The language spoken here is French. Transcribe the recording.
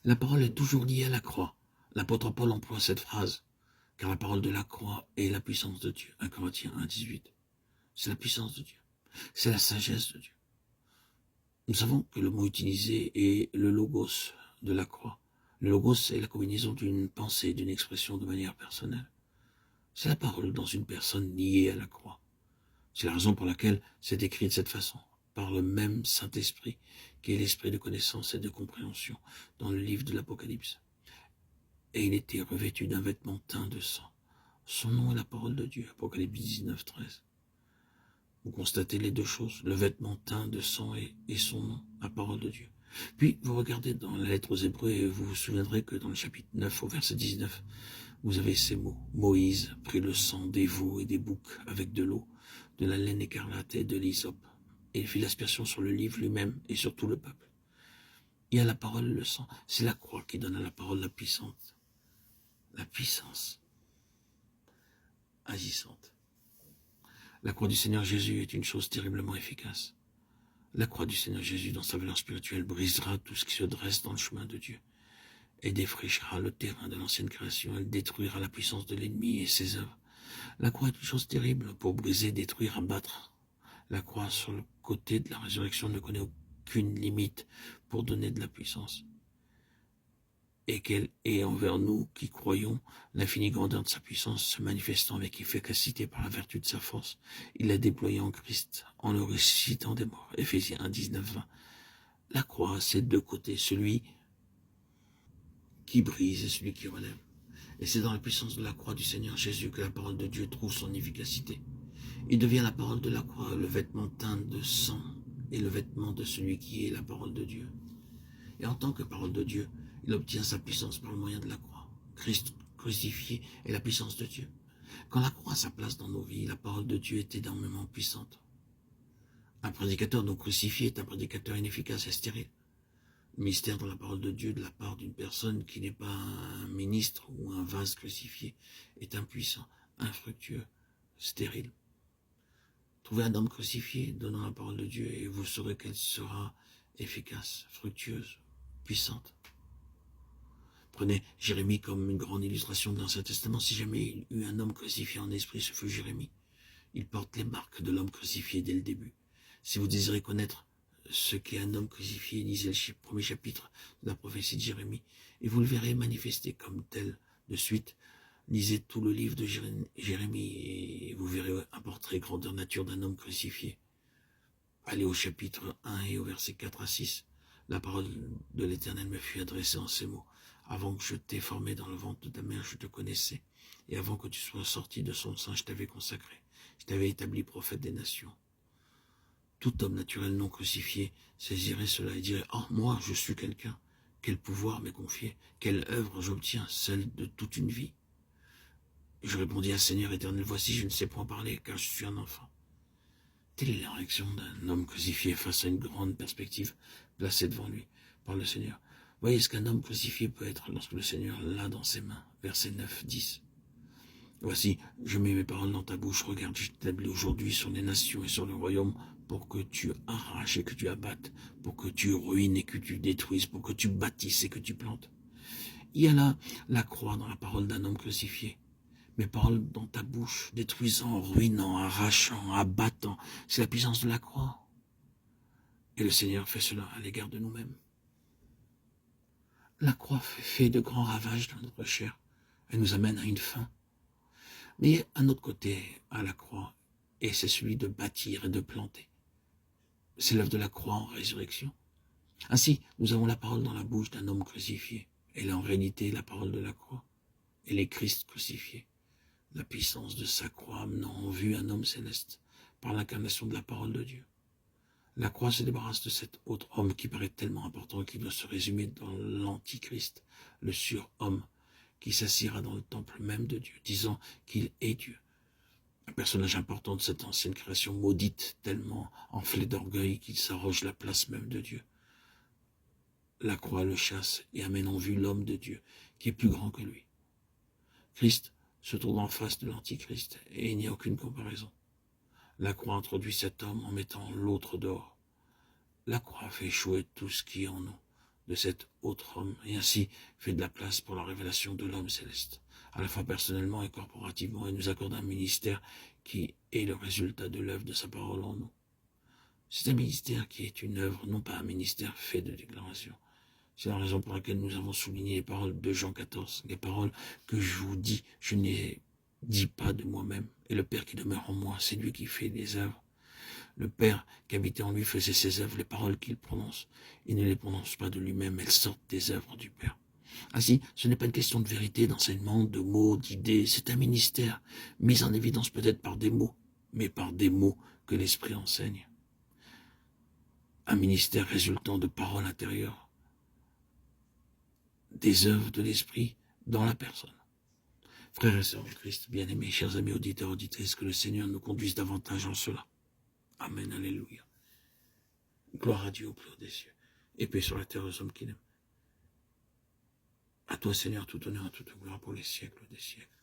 La parole est toujours liée à la croix. L'apôtre Paul emploie cette phrase, car la parole de la croix est la puissance de Dieu. 1 Corinthiens 1,18. C'est la puissance de Dieu. C'est la sagesse de Dieu. Nous savons que le mot utilisé est le logos de la croix. Le logos est la combinaison d'une pensée, d'une expression de manière personnelle. C'est la parole dans une personne liée à la croix. C'est la raison pour laquelle c'est écrit de cette façon, par le même Saint-Esprit, qui est l'esprit de connaissance et de compréhension dans le livre de l'Apocalypse. Et il était revêtu d'un vêtement teint de sang. Son nom est la parole de Dieu, Apocalypse 19, 13. Vous constatez les deux choses, le vêtement teint de sang et son nom, la parole de Dieu. Puis, vous regardez dans la lettre aux Hébreux et vous vous souviendrez que dans le chapitre 9, au verset 19, vous avez ces mots. Moïse prit le sang des veaux et des boucs avec de l'eau, de la laine écarlate et de l'hysope, et il fit l'aspersion sur le livre lui-même et sur tout le peuple. Il y a la parole, le sang. C'est la croix qui donne à la parole la puissance agissante. La croix du Seigneur Jésus est une chose terriblement efficace. La croix du Seigneur Jésus, dans sa valeur spirituelle, brisera tout ce qui se dresse dans le chemin de Dieu et défrichera le terrain de l'ancienne création. Elle détruira la puissance de l'ennemi et ses œuvres. La croix est une chose terrible pour briser, détruire, abattre. La croix sur le côté de la résurrection ne connaît aucune limite pour donner de la puissance. Et qu'elle est envers nous qui croyons l'infinie grandeur de sa puissance se manifestant avec efficacité par la vertu de sa force. Il l'a déployée en Christ, en le ressuscitant des morts. Éphésiens 1, 19, 20. La croix, c'est de deux côtés, celui qui brise et celui qui relève. Et c'est dans la puissance de la croix du Seigneur Jésus que la parole de Dieu trouve son efficacité. Il devient la parole de la croix, le vêtement teint de sang et le vêtement de celui qui est la parole de Dieu. Et en tant que parole de Dieu, il obtient sa puissance par le moyen de la croix. Christ crucifié est la puissance de Dieu. Quand la croix a sa place dans nos vies, la parole de Dieu est énormément puissante. Un prédicateur non crucifié est un prédicateur inefficace et stérile. Le mystère de la parole de Dieu de la part d'une personne qui n'est pas un ministre ou un vase crucifié est impuissant, infructueux, stérile. Trouvez un homme crucifié donnant la parole de Dieu et vous saurez qu'elle sera efficace, fructueuse, puissante. Prenez Jérémie comme une grande illustration de l'Ancien Testament. Si jamais il y eut un homme crucifié en esprit, ce fut Jérémie. Il porte les marques de l'homme crucifié dès le début. Si vous désirez connaître ce qu'est un homme crucifié, lisez le premier chapitre de la prophétie de Jérémie, et vous le verrez manifesté comme tel de suite. Lisez tout le livre de Jérémie, et vous verrez un portrait grandeur nature d'un homme crucifié. Allez au chapitre 1 et au verset 4 à 6. La parole de l'Éternel me fut adressée en ces mots. Avant que je t'ai formé dans le ventre de ta mère, je te connaissais. Et avant que tu sois sorti de son sein, je t'avais consacré. Je t'avais établi prophète des nations. Tout homme naturel non crucifié saisirait cela et dirait « Oh, moi, je suis quelqu'un. Quel pouvoir m'est confié? Quelle œuvre j'obtiens? Celle de toute une vie. » Je répondis à Seigneur éternel, « Voici, je ne sais point parler, car je suis un enfant. » Telle est la réaction d'un homme crucifié face à une grande perspective placée devant lui par le Seigneur. Voyez ce qu'un homme crucifié peut être lorsque le Seigneur l'a dans ses mains. Versets 9, 10. Voici, je mets mes paroles dans ta bouche. Regarde, je t'établis aujourd'hui sur les nations et sur le royaume pour que tu arraches et que tu abattes, pour que tu ruines et que tu détruises, pour que tu bâtisses et que tu plantes. Il y a là la croix dans la parole d'un homme crucifié. Mes paroles dans ta bouche, détruisant, ruinant, arrachant, abattant. C'est la puissance de la croix. Et le Seigneur fait cela à l'égard de nous-mêmes. La croix fait de grands ravages dans notre chair. Elle nous amène à une fin. Mais il y a un autre côté à la croix, et c'est celui de bâtir et de planter. C'est l'œuvre de la croix en résurrection. Ainsi, nous avons la parole dans la bouche d'un homme crucifié. Elle est en réalité la parole de la croix. Elle est Christ crucifié. La puissance de sa croix amenant en vue un homme céleste par l'incarnation de la parole de Dieu. La croix se débarrasse de cet autre homme qui paraît tellement important qu'il doit se résumer dans l'antichrist, le surhomme qui s'assiera dans le temple même de Dieu, disant qu'il est Dieu. Un personnage important de cette ancienne création maudite, tellement enflé d'orgueil qu'il s'arroge la place même de Dieu. La croix le chasse et amène en vue l'homme de Dieu, qui est plus grand que lui. Christ se trouve en face de l'Antichrist, et il n'y a aucune comparaison. La croix introduit cet homme en mettant l'autre dehors. La croix fait échouer tout ce qui est en nous, de cet autre homme, et ainsi fait de la place pour la révélation de l'homme céleste, à la fois personnellement et corporativement, et nous accorde un ministère qui est le résultat de l'œuvre de sa parole en nous. C'est un ministère qui est une œuvre, non pas un ministère fait de déclaration. C'est la raison pour laquelle nous avons souligné les paroles de Jean 14, les paroles que je vous dis, je ne les dis pas de moi-même, et le Père qui demeure en moi, c'est lui qui fait les œuvres. Le Père qui habitait en lui faisait ses œuvres, les paroles qu'il prononce. Il ne les prononce pas de lui-même, elles sortent des œuvres du Père. Ainsi, ce n'est pas une question de vérité, d'enseignement, de mots, d'idées, c'est un ministère, mis en évidence peut-être par des mots, mais par des mots que l'Esprit enseigne. Un ministère résultant de paroles intérieures, des œuvres de l'Esprit dans la personne. Frères et sœurs en Christ, bien-aimés, chers amis auditeurs, auditrices, que le Seigneur nous conduise davantage en cela. Amen, alléluia. Gloire à Dieu au plus haut des cieux, et paix sur la terre aux hommes qui l'aiment. À toi, Seigneur, tout honneur et toute gloire pour les siècles des siècles.